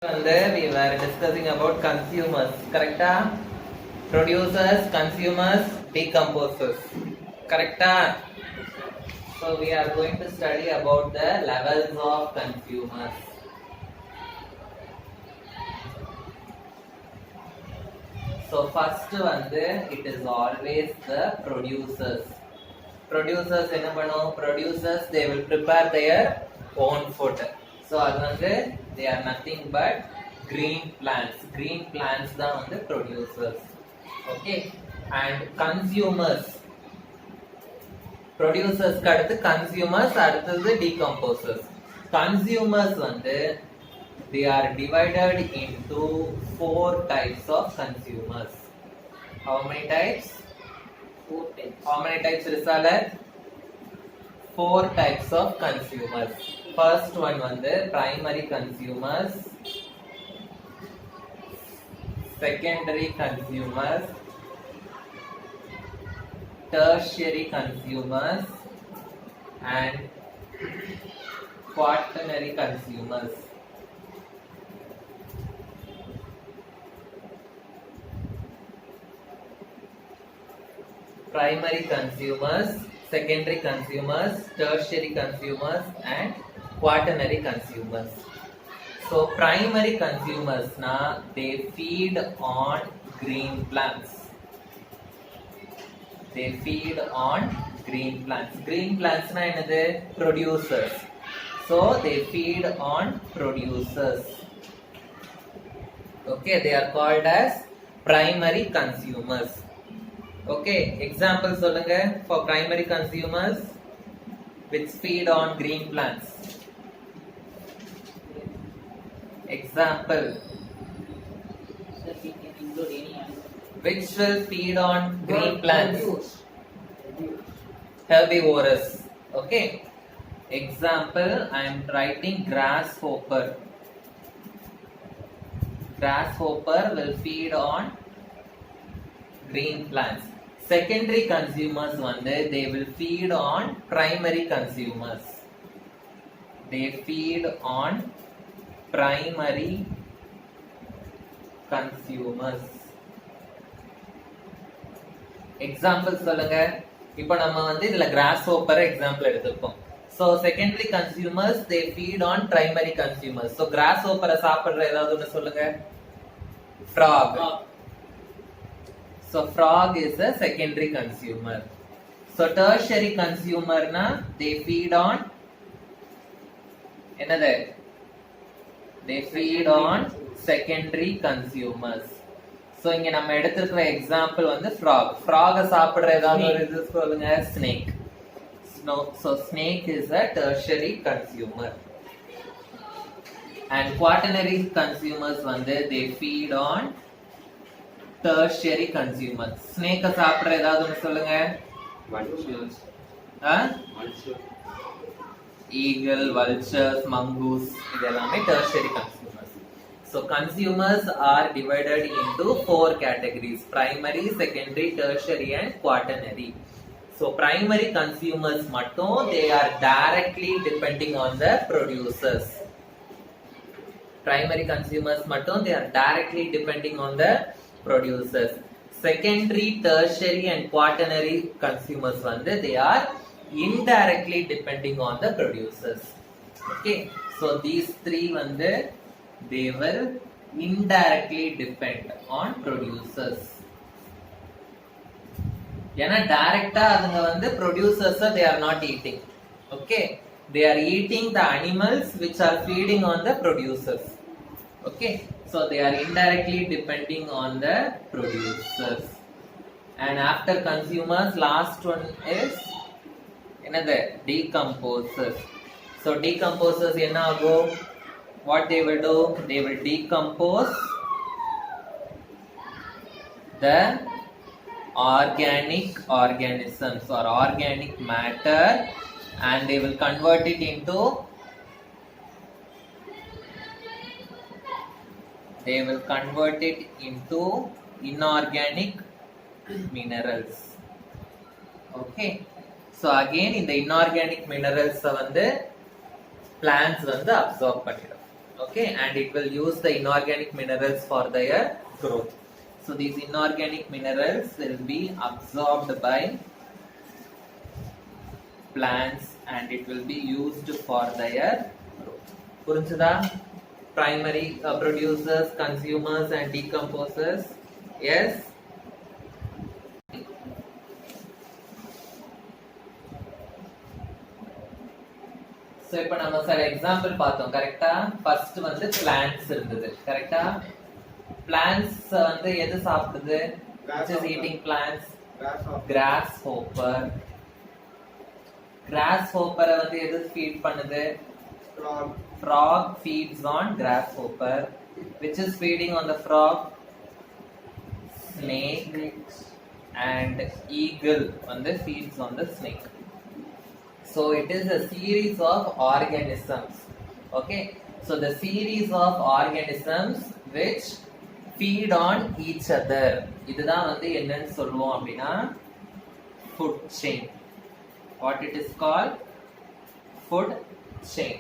And there we were discussing about consumers, correcta? Producers, consumers, decomposers, correcta? So we are going to study about the levels of consumers. So first one it is always the producers. Producers என்ன பண்ணும்? Producers they will prepare their own food. So அது வந்து they are nothing but green plants. Green plants தான் வந்து producers. Okay. And consumers. Producers க்கு அடுத்து consumers, அடுத்தது decomposers. Consumers வந்து they are divided into 4 types of consumers. How many types? 4 types. How many types, Risalat? 4 types of consumers. First one வந்து primary consumers, secondary consumers, tertiary consumers, and quaternary consumers. Primary consumers, secondary consumers, tertiary consumers, and quaternary consumers. So primary consumers they feed on green plants. They feed on green plants. Green plants na enadhu? Producers. So they feed on producers. Okay, they are called as primary consumers. Okay, example solunga for primary consumers which feed on green plants. Example, which will feed on green plants? Herbivorous. Okay. Example, I am writing grasshopper. Grasshopper will feed on green plants. Secondary consumers they will feed on primary consumers. They feed on primary consumers. Example சொல்லுங்க. இப்போ நம்ம வந்து இதுல grasshopper example எடுத்துப்போம். So secondary consumers they feed on primary consumers. So grasshopper சாப்பிடுற ஏதாவது ஒன்னு சொல்லுங்க. Frog. So frog is a secondary consumer. So tertiary consumer they feed on another. They feed on secondary consumers. So இங்க நம்ம எடுத்துக்கிற example வந்து frog. Frog சாப்பிடுற ஏதாவது ஒரு இது சொல்லுங்க. Snake. So snake is a tertiary consumer. And quaternary consumers they feed on tertiary consumers. Snake சாப்பிடுற ஏதாவது ஒன்னு சொல்லுங்க. Vultures. Eagle, vultures, mongoose, இதெல்லாமே tertiary consumers. So consumers are divided into 4 categories: primary, secondary, tertiary, and quaternary. So primary consumers மட்டும் they are directly depending on the producers. Primary consumers மட்டும் they are directly depending on the producers. Secondary, tertiary, and quaternary consumers they are indirectly depending on the producers. Okay, so these three they will indirectly depend on producers. ஏன்னா டைரக்டா அதுங்க producers they are not eating. Okay, they are eating the animals which are feeding on the producers. Okay, so they are indirectly depending on the producers. And after consumers, last one is another decomposers. So decomposers enna agum? What they will do? They will decompose the organic organisms or organic matter, and they will convert it into inorganic minerals. Okay, so again in the inorganic minerals plants absorb பண்ணிடும். Okay, and it will use the inorganic minerals for their growth. So these inorganic minerals will be absorbed by plants and it will be used for their growth. புரிஞ்சுதா? Primary producers, consumers and decomposers. Yes. So இப்போ நம்ம சில example பார்த்தோம் கரெக்டா. First வந்து plants இருந்தது கரெக்டா. Plants வந்து எது சாப்பிடுது? which is eating plants? grasshopper. grasshopper வந்து எது ஃபீட் பண்ணுது? frog feeds on grasshopper. which is feeding on the frog? snake. and eagle வந்து feeds on the snake. So it is a series of organisms. Okay, so the series of organisms which feed on each other. இதுதான் வந்து என்னன்னு சொல்லுவோம் அப்படின்னா food chain. What it is called? Food chain.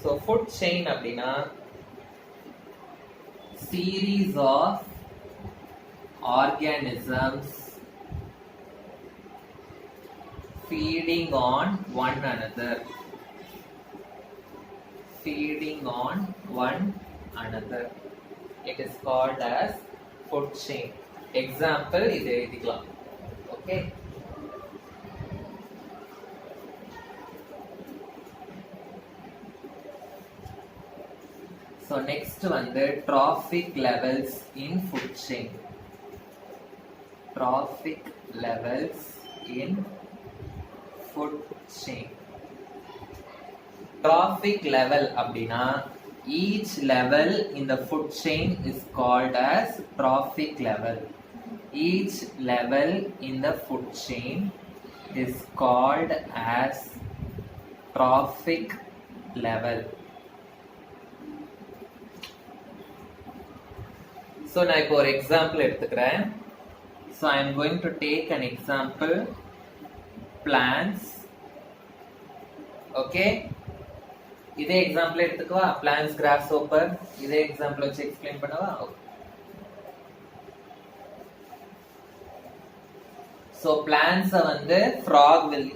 So food chain அப்படின்னா series of organisms feeding on one another. Feeding on one another. It is called as food chain. Example இது எழுதிக்கலாம். Okay. So next வந்து trophic levels in food chain. Trophic levels in food chain. Trophic level அப்படின்னா each level in the food chain is called as trophic level. Each level in the food chain is called as trophic level. So நான் இப்போ ஒரு example எடுத்துக்கிறேன். So I am going to take an example. Plants. Okay, இதே example எடுத்துக்கவா? plants, grasshopper. இதே example வச்சு explain பண்ணவா? So plants வந்து frog will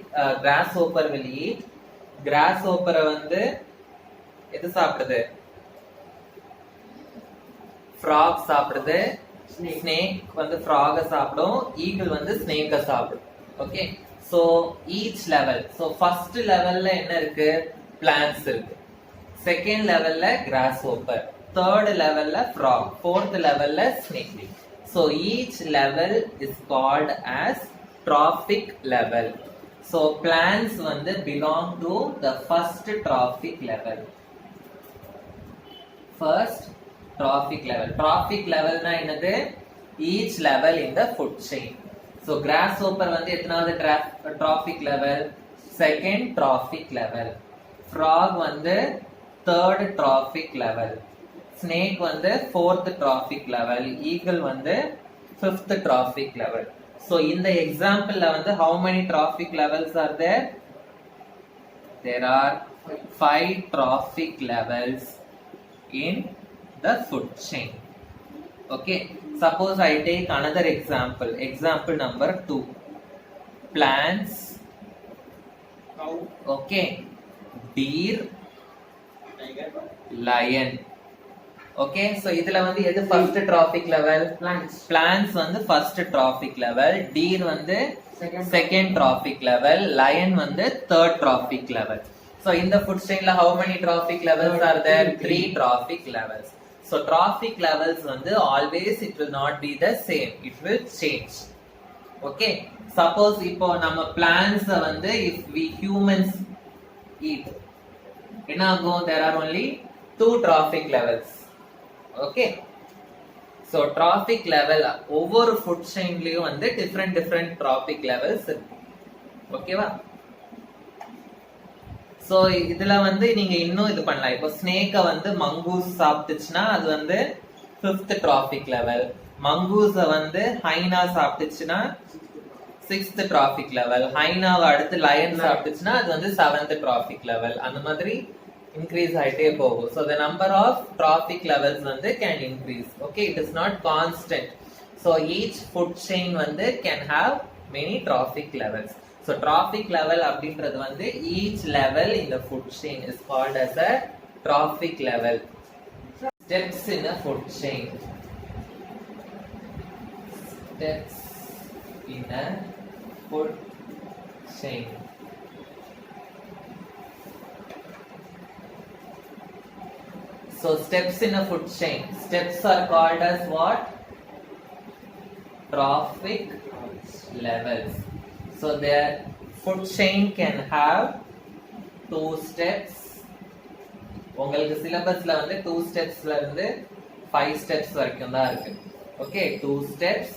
grasshopper will eat. grasshopper வந்து எது சாப்பிடுது? frog சாப்பிடுது. snake வந்து frog சாப்பிடும். eagle வந்து snake சாப்பிடும். Okay, so each level. So first levelல என்ன இருக்கு? plants இருக்கு. second levelல grasshopper. third levelல frog. fourth levelல snake. So each level is called as trophic level. So plants வந்து belong to the first trophic level. First trophic level. Trophic level na என்னது? each level in the food chain. So grasshopper வந்து எத்தனாவது trophic level? second trophic level. frog வந்து third trophic level. snake வந்து fourth trophic level. eagle வந்து fifth trophic level. So in the example la வந்து how many trophic levels are there? There are 5 trophic levels in the food chain. Okay, suppose I take another example. Example number 2. Plants. Okay, deer, lion. Okay, so இதுல வந்து எது first trophic level? Plants வந்து first trophic level. Deer வந்து second trophic level. Lion வந்து third trophic level. So in the food chain la how many trophic levels are there? 3 trophic levels. So trophic levels வந்து always it will not be the same. It will change. Okay, suppose இப்போ நம்ம plants வந்து if we humans eat, என்ன ஆகும்? There are only 2 trophic levels. Okay, so trophic level ஒவ்வொரு food chainலயும் வந்து different trophic levels இருக்கு. ஓகேவா? So இதுல வந்து நீங்க இன்னும் இது பண்ணலாம். இப்போ ஸ்னேக்க வந்து மங்கூஸ் சாப்பிட்டுச்சுன்னா அது வந்து 5th trophic level. மங்கூஸ வந்து ஹைனா சாப்பிட்டுச்சுன்னா 6th trophic level. ஹைனாவை அடுத்து லயன் சாப்பிட்டுச்சுன்னா அது வந்து 7th trophic level. அந்த மாதிரி increase ஆயிட்டே போகும். So the number of trophic levels வந்து can increase. Okay, it is not constant. So each food chain வந்து can have many trophic levels. So trophic level அப்படின்றது வந்து each level in the food chain is called as a trophic level. Steps in a food chain. Steps in a food chain. So steps in a food chain. Steps are called as what? Trophic levels. So their food chain can have 2 steps. உங்களுக்கு சிலபஸ்ல வந்து 2 ஸ்டெப்ஸ்ல இருந்து 5 steps வரைக்கும் தான் இருக்கு. Okay, 2 steps,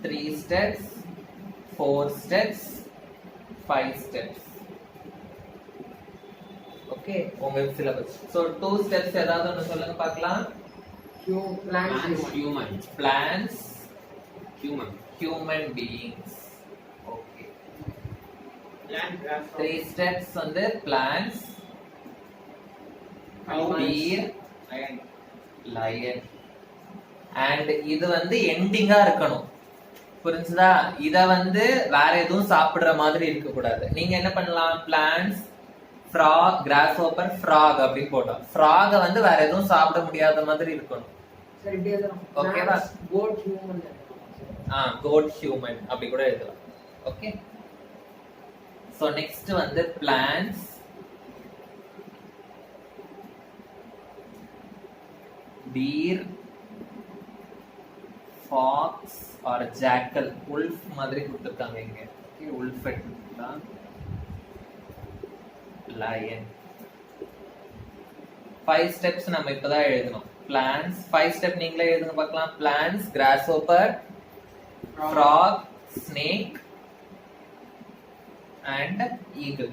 3 steps, 4 steps, 5 steps. Okay, உங்களுக்கு syllabus. So 2 steps ஏதாவது ஒன்னு சொல்லுங்க பார்க்கலாம். Plants, human beings. Okay. 3 steps வந்து plants, deer, lion. And இது வந்து எண்டிங்கா இருக்கணும். புரிஞ்சுதா? இத வந்து வேற எதுவும் சாப்பிடுற மாதிரி இருக்க கூடாது. நீங்க என்ன பண்ணலாம்? plants, frog, grasshopper, frog அப்படி போட்டோம். frog வந்து வேற எதுவும் சாப்பிட முடியாத மாதிரி இருக்கணும். சரி, இப்படி எழுதலாம். ஓகேவா? goat, human. goat, human அப்படி கூட எழுதலாம். ஓகே, சோ நெக்ஸ்ட் வந்து plants, deer, fox or jackal, wolf மாதிரி கொடுத்திருக்காங்க இங்க. ஓகே, wolf எடுத்துக்கலாம். lion. 5 steps நம்ம இப்பதான் எழுதணும். plants 5 step நீங்களே எழுதுங்க பார்க்கலாம். plants, grasshopper, frog, snake and eagle.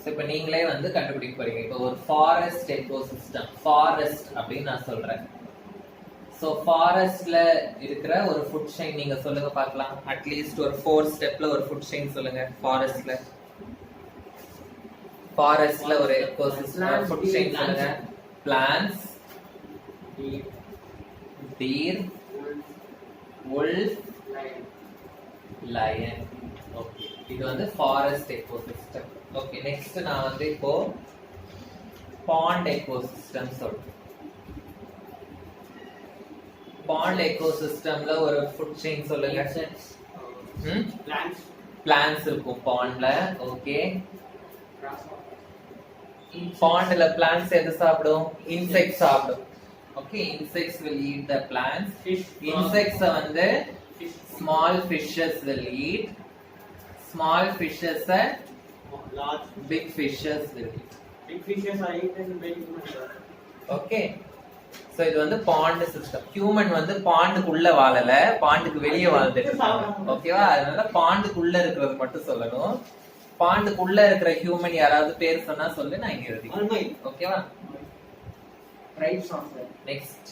இப்ப நீங்களே வந்து கண்டுபிடிக்க போறீங்க. இப்ப ஒரு ஃபாரஸ்ட் எக்கோசிஸ்டம், ஃபாரஸ்ட் அப்படின்னு நான் சொல்றேன். சோ ஃபாரஸ்ட்ல இருக்கிற ஒரு ஃபுட் செயின் நீங்க சொல்லுங்க பார்க்கலாம். அட்லீஸ்ட் ஒரு 4 ஸ்டெப்ல ஒரு ஃபுட் செயின் சொல்லுங்க. ஃபாரஸ்ட்ல ஒரு எக்கோசிஸ்டம் ஃபுட் செயின் சொல்லுங்க. plants, deer, wolf, lion. Okay, இது வந்து ஃபாரஸ்ட் எக்கோசிஸ்டம். ஓகே, நெக்ஸ்ட் நான் வந்து இப்போ பாண்ட் எக்கோசிஸ்டம் சொல்றேன். பாண்ட் எக்கோசிஸ்டம்ல ஒரு ஃபுட் செயின் சொல்லுங்க. plants இருக்கும் பாண்ட்ல. ஓகே, பாண்ட்ல plants எது சாப்பிடும்? இன்செக்ட்ஸ் சாப்பிடும். Okay, insects will eat the plants. insects வந்து small fishes will eat. small fishes and big fishes will eat. Big fishes are eaten by humans. Okay, so இது வந்து bond system. Human வந்து பாண்டுக்குள்ள வாழல, பாண்டுக்கு வெளியே வாழ்ந்துட்டு இருக்காங்க. ஓகேவா? அதனால பாண்டுக்குள்ள இருக்கிறது மட்டும் சொல்லணும். பாண்டுக்குள்ள இருக்கிற ஹியூமன் யாராவது பேர் சொன்னா சொல்லு, நான் இங்க எழுதிக்கிறேன். ஓகேவா? Next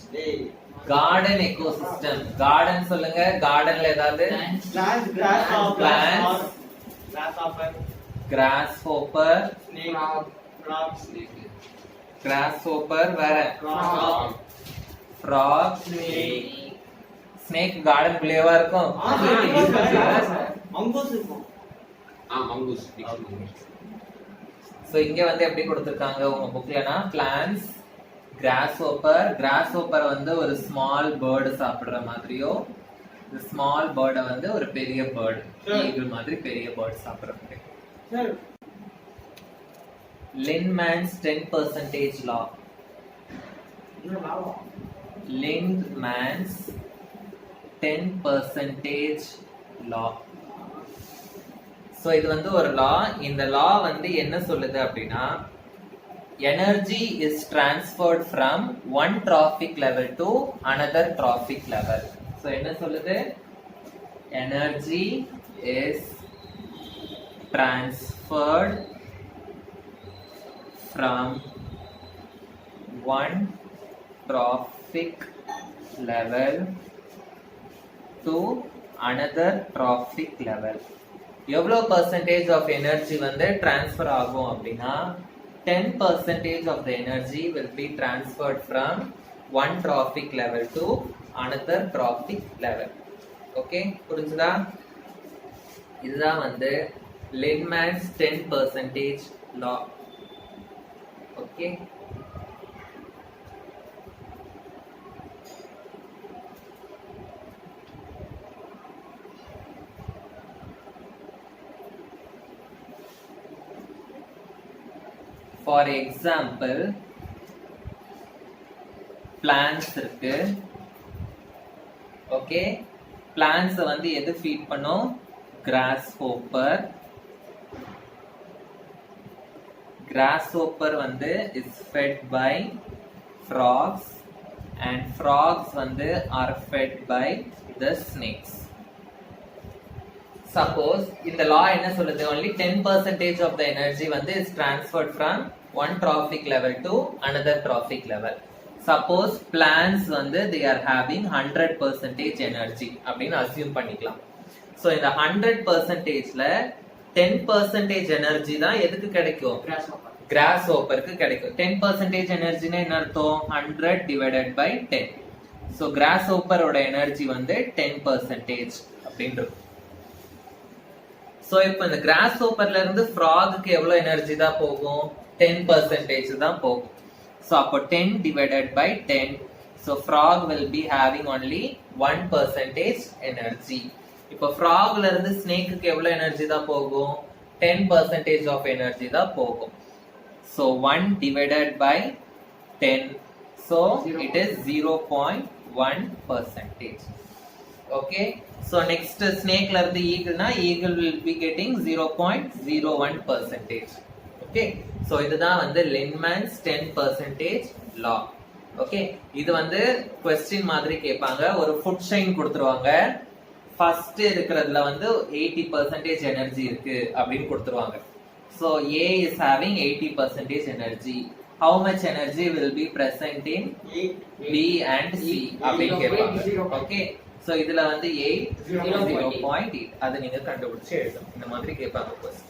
garden ecosystem. கார்டன் சொல்லுங்க. கார்டன்ல ஏதாவது plants, grasshopper, grasshopper, வேற frog, snake. கார்டன் குள்ளேவா இருக்கும். மங்கூஸ் இருக்கும். மங்கூஸ். சோ இங்க வந்து எப்படி கொடுத்திருக்காங்க உங்க புக்லனா? plants, grasshopper. grasshopper வந்து ஒரு ஸ்மால் பேர்ட் சாப்பிடுற மாதிரியோ, இந்த ஸ்மால் பேர்ட வந்து ஒரு பெரிய பேர்ட், ஈகிள் மாதிரி பெரிய பேர்ட் சாப்பிடுற மாதிரி. Lindman's 10% law. Lindman's 10% law. So இது வந்து ஒரு லா. இந்த லா வந்து என்ன சொல்லுது அப்படின்னா, energy is transferred from one trophic level to another trophic level. So என்ன சொல்லுது? energy is transferred from one trophic level to another trophic level. எவ்வளோ percentage of energy வந்து transfer ஆகும் அப்படின்னா 10% of the energy will be transferred from one trophic level to another trophic level. Okay, புரிஞ்சுதா? இதுதான் வந்து Lindeman's 10% law. Okay, for example plants இருக்கு. Okay, plants வந்து எது ஃபீட் பண்ணும்? Grasshopper. கிராஸ் ஹோப்பர் வந்து is fed by frogs and frogs வந்து are fed by the snakes. Suppose இந்த லா என்ன சொல்லுது? only 10% of the energy வந்து is transferred from one trophic level to another trophic level. Suppose plants வந்து they are having 100% energy அப்படின்னு assume பண்ணிக்கலாம். So இந்த 100%ல 10% energy தான் எதுக்கு கிடைக்கும்? கிராஸ் ஹோப்பருக்கு கிடைக்கும். 10% எனர்ஜினா என்ன அர்த்தம்? 100 divided by 10. So கிராஸ் ஹோப்பரோட எனர்ஜி வந்து 10% அப்படின்னு இருக்கும். சோ இப்போ இந்த கிராஸ் ஹோப்பர்ல இருந்து ஃப்ராகுக்கு எவ்வளவு எனர்ஜி தான் போகும்? 10% தான் போகும். சோ அப்போ 10 divided by 10. So frog will be having only 1% energy. இப்போ ஃப்ராக்ல இருந்து ஸ்னேக்குக்கு எவ்வளவு எனர்ஜி தான் போகும்? 10% of energy தான் போகும். So 1 divided by 10. So it is 0.1%. Okay. So next snake la irundhu eagle na eagle will be getting 0.01%. Okay, so idha vandu Linman's 10% law. Okay, இது வந்து question மாதிரி கேட்பாங்க. ஒரு ஃபுட் செயின் கொடுத்துருவாங்க. ஃபர்ஸ்ட் இருக்கிறதுல வந்து 80% எனர்ஜி இருக்கு அப்படின்னு கொடுத்துருவாங்க. So A is having 80% energy. How much energy will be present in B and C அப்படின்னு கேட்பாங்க. Okay, so இதுல வந்து 8 0.8 அது நீங்க கண்டுபிடிச்சு எழுதணும். இந்த மாதிரி கேட்பாங்க क्वेश्चन.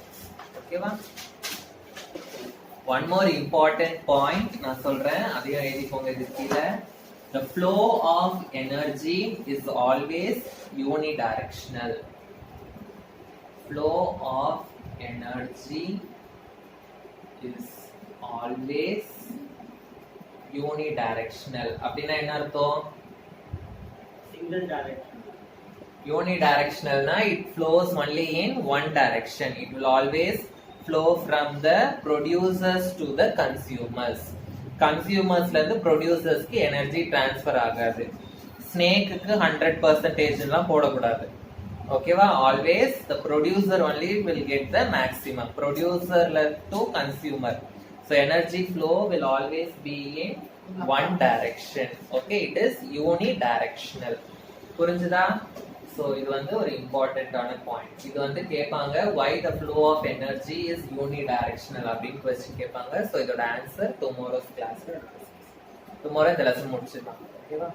ஓகேவா? one more important point நான் சொல்றேன், அதையும் எழுதிக்கோங்க இது கீழ. The flow of energy is always unidirectional. Flow of energy is always unidirectional. அப்படின்னா என்ன அர்த்தம்? Single direction. Unidirectional na it flows only in one direction. It will always flow from the producers to the consumers. Consumers la irundhu producers ku energy transfer agadu. Snake ku 100% லாம் போட கூடாது. ஓகேவா? always the producer only will get the maximum. Producer to consumer. So energy flow will always be in one direction. Okay, it is unidirectional. புரிஞ்சுதா? So இது வந்து ஒரு இம்பார்ட்டன்டான point. இது வந்து கேட்பாங்க why the flow of energy is unidirectional அப்படின்னு question கேட்பாங்க. So இதோட ஆன்சர் tomorrow's class. tomorrow இந்த லெசன் முடிச்சிடலாம். ஓகேவா?